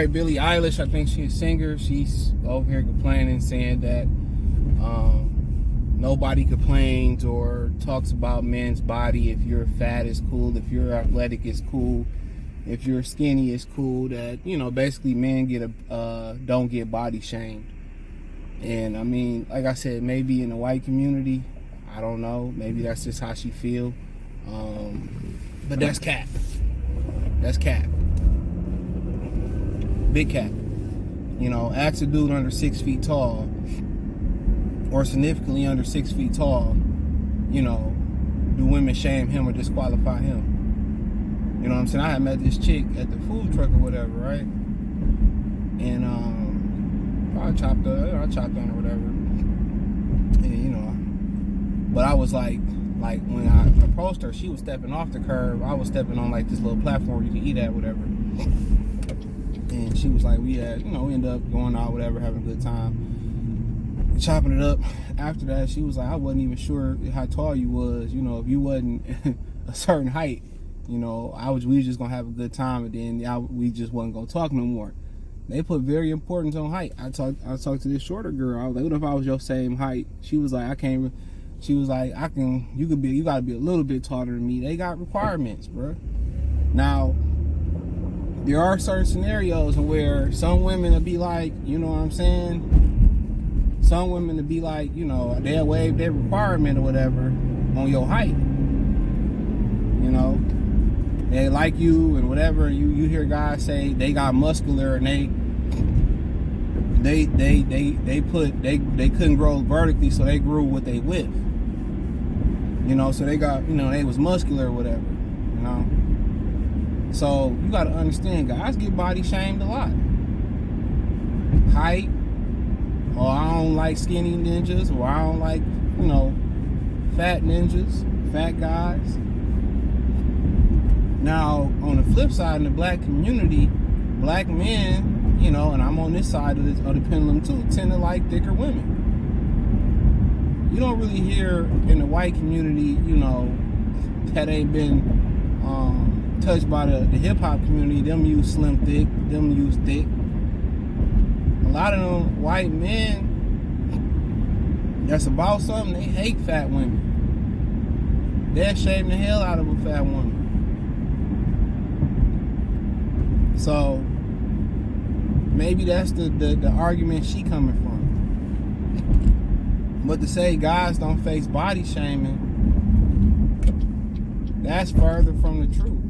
right, Billie Eilish, I think she's a singer. She's over here complaining, saying that nobody complains or talks about men's body. If you're fat, it's cool. If you're athletic, it's cool. If you're skinny, it's cool. That, you know, basically men don't get body shamed. And I mean, like I said, maybe in the white community, I don't know. Maybe that's just how she feel. But that's cap. That's cap. Big cap. You know, ask a dude under 6 feet tall or significantly under 6 feet tall, you know, do women shame him or disqualify him? You know what I'm saying? I had met this chick at the food truck or whatever, right? And I chopped on her or whatever. And, you know, but I was like when I approached her, she was stepping off the curb. I was stepping on like this little platform you can eat at, whatever. And she was like, we ended up going out, whatever, having a good time, chopping it up. After that, she was like, I wasn't even sure how tall you was. You know, if you wasn't a certain height, you know, we was just gonna have a good time, and then we just wasn't gonna talk no more. They put very importance on height. I talked to this shorter girl. I was like, what if I was your same height? She was like, She was like, you gotta be a little bit taller than me. They got requirements, bro. Now, there are certain scenarios where some women will be like, you know what I'm saying? Some women will be like, you know, they'll waive their requirement or whatever on your height. You know, they like you and whatever. You hear guys say they got muscular and they couldn't grow vertically, so they grew what they width. You know, so they got, you know, they was muscular or whatever. You know. So you gotta understand, guys get body shamed a lot. Height, or I don't like skinny ninjas, or I don't like, you know, fat ninjas, fat guys. Now, on the flip side, in the black community, black men, you know, and I'm on this side of the pendulum too, tend to like thicker women. You don't really hear in the white community, you know, that ain't been touched by the hip-hop community. Them use slim thick, them use thick. A lot of them white men that's about something, they hate fat women. They'll shame the hell out of a fat woman. So maybe that's the argument she coming from. But to say guys don't face body shaming, that's further from the truth.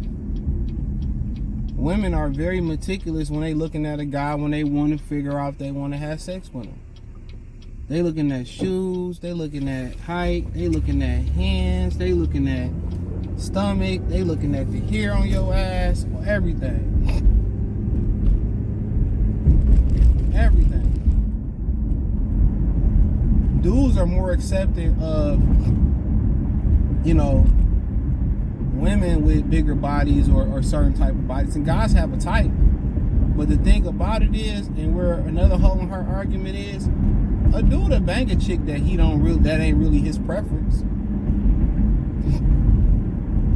Women are very meticulous when they looking at a guy, when they want to figure out if they want to have sex with him. They looking at shoes, they looking at height, they looking at hands, they looking at stomach, they looking at the hair on your ass, or everything. Everything. Dudes are more accepting of, you know, women with bigger bodies or certain type of bodies, and guys have a type. But the thing about it is, and where another hole in her argument is, a dude will bang a chick that that ain't really his preference.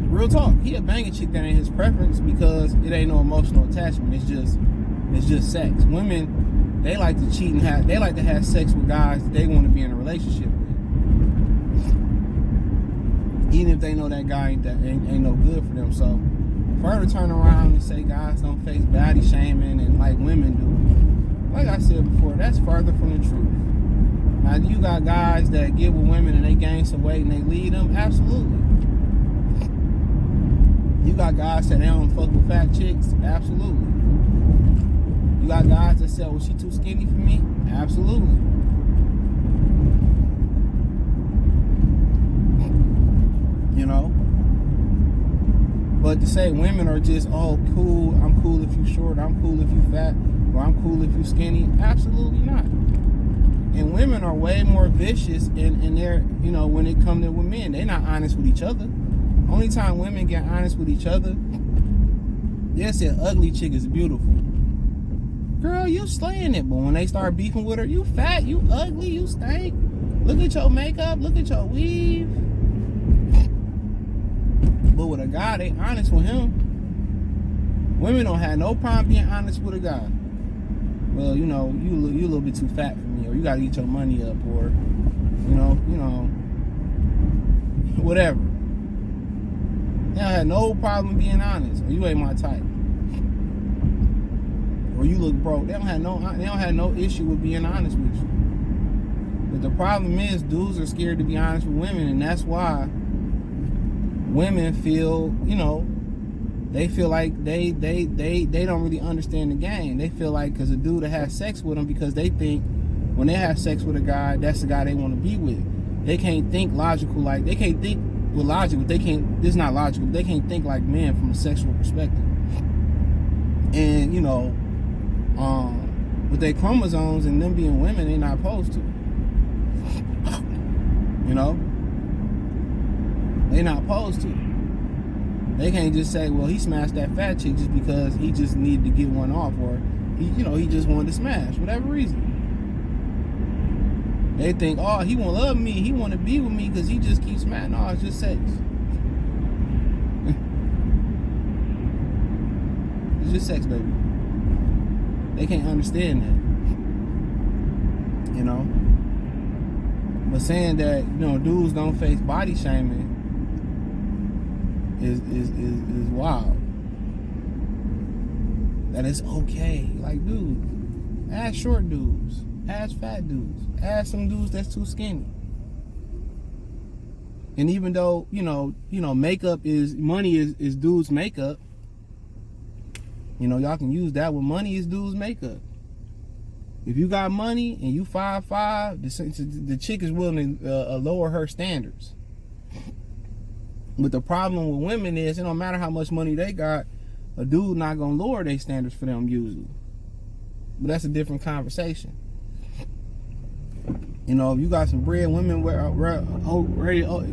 Real talk, he'll bang a chick that ain't his preference because it ain't no emotional attachment. It's just sex. Women, they like to cheat and they like to have sex with guys that they want to be in a relationship with. Even if they know that guy ain't no good for them. So further turn around and say guys don't face body shaming and like women do. Like I said before, that's further from the truth. Now you got guys that get with women and they gain some weight and they lead them, absolutely. You got guys that they don't fuck with fat chicks, absolutely. You got guys that say, well, she too skinny for me, absolutely. You know, but to say women are just, oh, cool, I'm cool if you short, I'm cool if you fat, or I'm cool if you skinny, absolutely not. And women are way more vicious in their, you know, when it comes to with men, they're not honest with each other. Only time women get honest with each other, they'll say ugly chick is beautiful. Girl, you slaying it, but when they start beefing with her, you fat, you ugly, you stink. Look at your makeup, look at your weave. But with a guy, they honest with him. Women don't have no problem being honest with a guy. well, you know, you a little bit too fat for me, or you gotta eat your money up, or you know, whatever. They don't have no problem being honest, or you ain't my type, or you look broke. They don't have no issue with being honest with you. But the problem is, dudes are scared to be honest with women, and that's why women feel, you know, they feel like they don't really understand the game. They feel like because a dude that has sex with them, because they think when they have sex with a guy, that's the guy they want to be with. They can't think logical, like they can't think with logic, but they can't. This is not logical. They can't think like men from a sexual perspective. And you know, with their chromosomes and them being women, they're not supposed to. You know, they're not supposed to. They can't just say, well, he smashed that fat chick just because he just needed to get one off, or he just wanted to smash, whatever reason. They think, oh, he won't love me, he want to be with me because he just keeps smashing. No, it's just sex. It's just sex, baby. They can't understand that, you know. But saying that, you know, dudes don't face body shaming is wild. That it's okay. Like, dude, ask short dudes, ask fat dudes, ask some dudes that's too skinny. And even though, you know, makeup is dudes' makeup. You know, y'all can use that when money is dudes' makeup. If you got money and you 5'5", the chick is willing to lower her standards. But the problem with women is, it don't matter how much money they got, a dude not gonna lower their standards for them usually. But that's a different conversation. You know, if you got some bread, women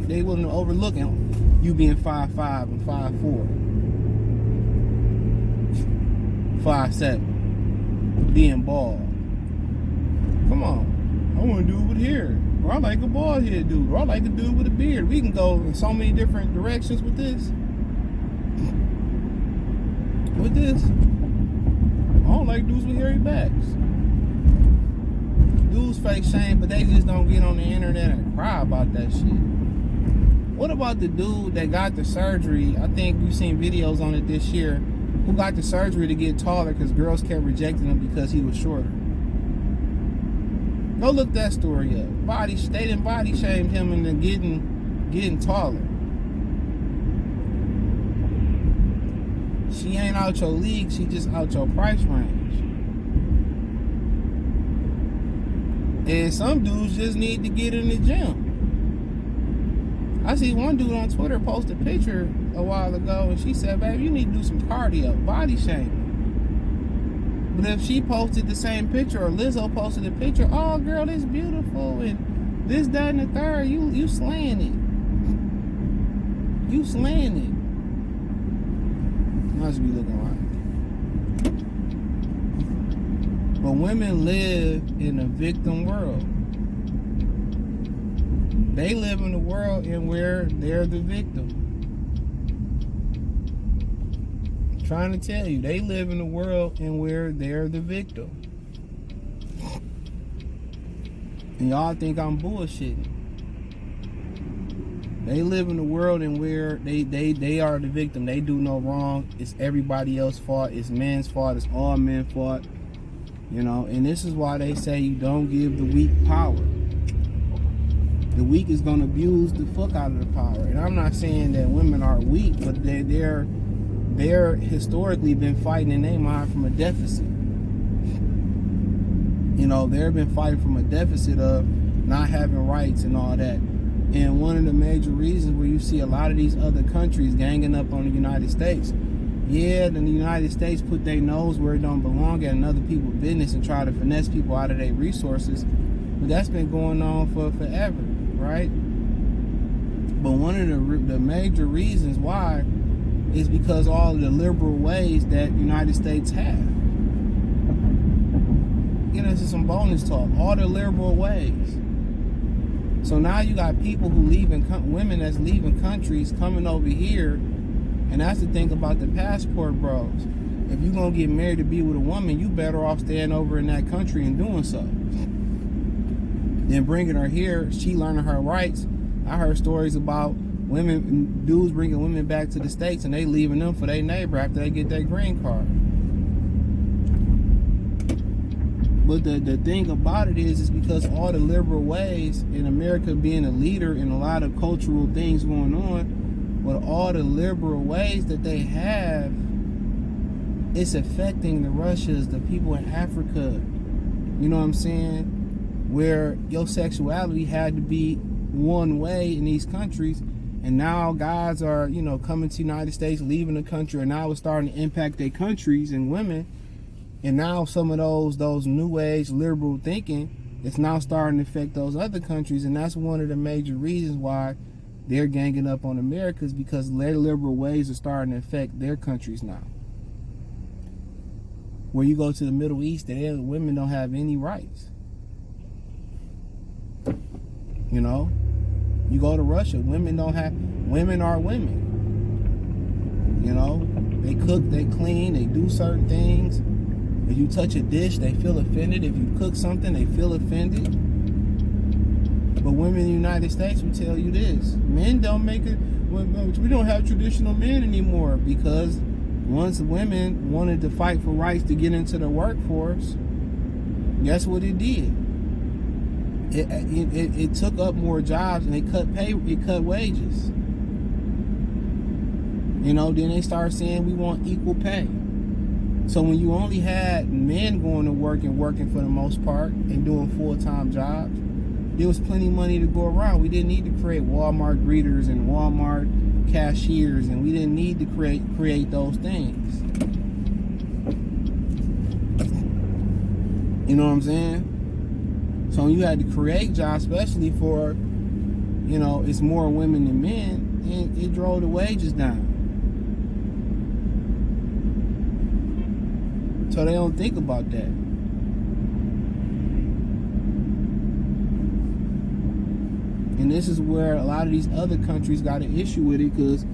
they willing to overlook you being 5'5" and 5'4", 5'7", being bald. Come on, I want a dude with hair, or I like a bald head dude, or I like a dude with a beard. We can go in so many different directions with this. I don't like dudes with hairy backs. Dudes face shame, but they just don't get on the internet and cry about that shit. What about the dude that got the surgery? I think you've seen videos on it this year. Who got the surgery to get taller because girls kept rejecting him because he was shorter. Go look that story up. They didn't body shame him into getting taller. She ain't out your league, she just out your price range. And some dudes just need to get in the gym. I see one dude on Twitter post a picture a while ago, and she said, baby, you need to do some cardio, body shaming. But if she posted the same picture, or Lizzo posted a picture, oh girl, it's beautiful, and this, that, and the third, you slaying it. You slaying it. Must be looking like. But women live in a victim world. They live in a world in where they're the victim. I'm trying to tell you, they live in a world in where they're the victim. And y'all think I'm bullshitting. They live in a world in where they are the victim. They do no wrong. It's everybody else's fault. It's men's fault. It's all men's fault. You know, and this is why they say you don't give the weak power. The weak is going to abuse the fuck out of the power. And I'm not saying that women are weak, but they're historically been fighting in their mind from a deficit. You know, they've been fighting from a deficit of not having rights and all that. And one of the major reasons where you see a lot of these other countries ganging up on the United States, yeah, the United States put their nose where it don't belong at other people's business and try to finesse people out of their resources. But that's been going on for forever, right? But one of the major reasons why is because all of the liberal ways that the United States have. Get into some bonus talk. All the liberal ways. So now you got people who women that's leaving countries coming over here, and that's the thing about the passport bros. if you're going to get married to be with a woman, you better off staying over in that country and doing so. Then bringing her here, she learning her rights. I heard stories about dudes bringing women back to the States and they leaving them for their neighbor after they get their green card. But the thing about it is because all the liberal ways in America being a leader in a lot of cultural things going on, with all the liberal ways that they have, it's affecting the Russias, the people in Africa. You know what I'm saying? Where your sexuality had to be one way in these countries, and now guys are, coming to the United States, leaving the country, and now it's starting to impact their countries and women. And now some of those new age liberal thinking is now starting to affect those other countries, and that's one of the major reasons why they're ganging up on America, is because their liberal ways are starting to affect their countries now. Where you go to the Middle East, women don't have any rights. You go to Russia, women are women. They cook, they clean, they do certain things. If you touch a dish, they feel offended. If you cook something, they feel offended. But women in the United States will tell you this: men don't make it. We don't have traditional men anymore, because once women wanted to fight for rights to get into the workforce, guess what it did? It took up more jobs, and it cut wages. Then they started saying we want equal pay. So when you only had men going to work and working for the most part and doing full-time jobs, there was plenty of money to go around. We didn't need to create Walmart greeters and Walmart cashiers, and we didn't need to create those things. You know what I'm saying? So when you had to create jobs, especially for, it's more women than men, and it drove the wages down. So they don't think about that. And this is where a lot of these other countries got an issue with it, because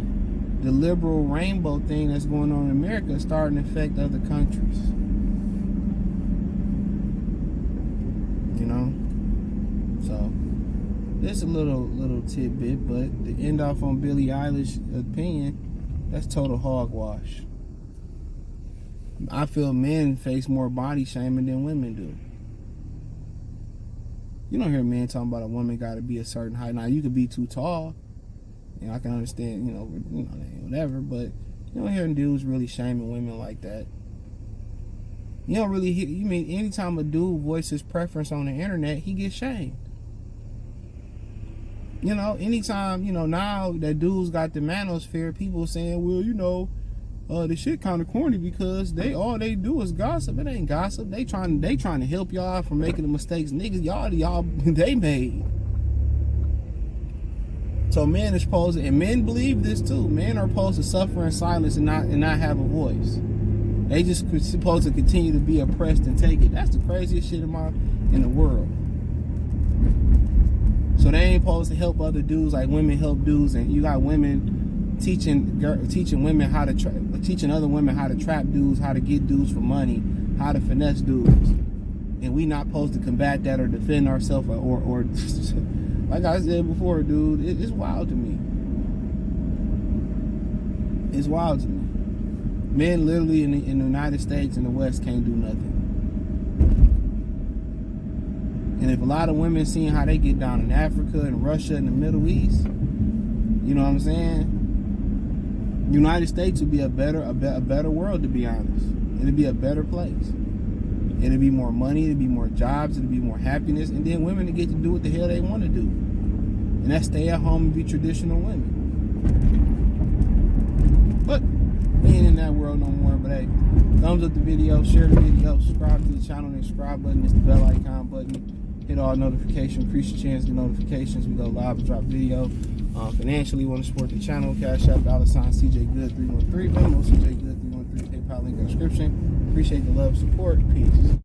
the liberal rainbow thing that's going on in America is starting to affect other countries. So this is a little tidbit, but to end off on Billie Eilish opinion, that's total hogwash. I feel men face more body shaming than women do. You don't hear men talking about a woman got to be a certain height. Now, you could be too tall. I can understand, whatever. But you don't hear dudes really shaming women like that. You don't really hear. You mean anytime a dude voices preference on the internet, he gets shamed. Anytime, now that dudes got the manosphere, people saying, well, the shit kind of corny because all they do is gossip. It ain't gossip. They trying to help y'all from making the mistakes niggas y'all they made. So men are supposed to, and men believe this too. Men are supposed to suffer in silence and not have a voice. They just supposed to continue to be oppressed and take it. That's the craziest shit in the world. So they ain't supposed to help other dudes like women help dudes, and you got women teaching women how to teaching other women how to trap dudes, how to get dudes for money, how to finesse dudes, and we not supposed to combat that or defend ourselves or like I said before, dude, it's wild to me. It's wild to me. Men literally in the United States and the West can't do nothing. And if a lot of women seeing how they get down in Africa and Russia and the Middle East, you know what I'm saying? United States would be a better world, to be honest. It'd be a better place. It'd be more money, it'd be more jobs, it'd be more happiness, and then women to get to do what the hell they want to do. And that's stay at home and be traditional women. But we ain't in that world no more. But hey, thumbs up the video, share the video, subscribe to the channel. The subscribe button is the bell icon button. Hit all notifications, increase your chance to notifications. We go live and drop video. Financially, want to support the channel, Cash App, $CJ Good 313, Venmo CJ Good 313, PayPal link in the description. Appreciate the love, support, peace.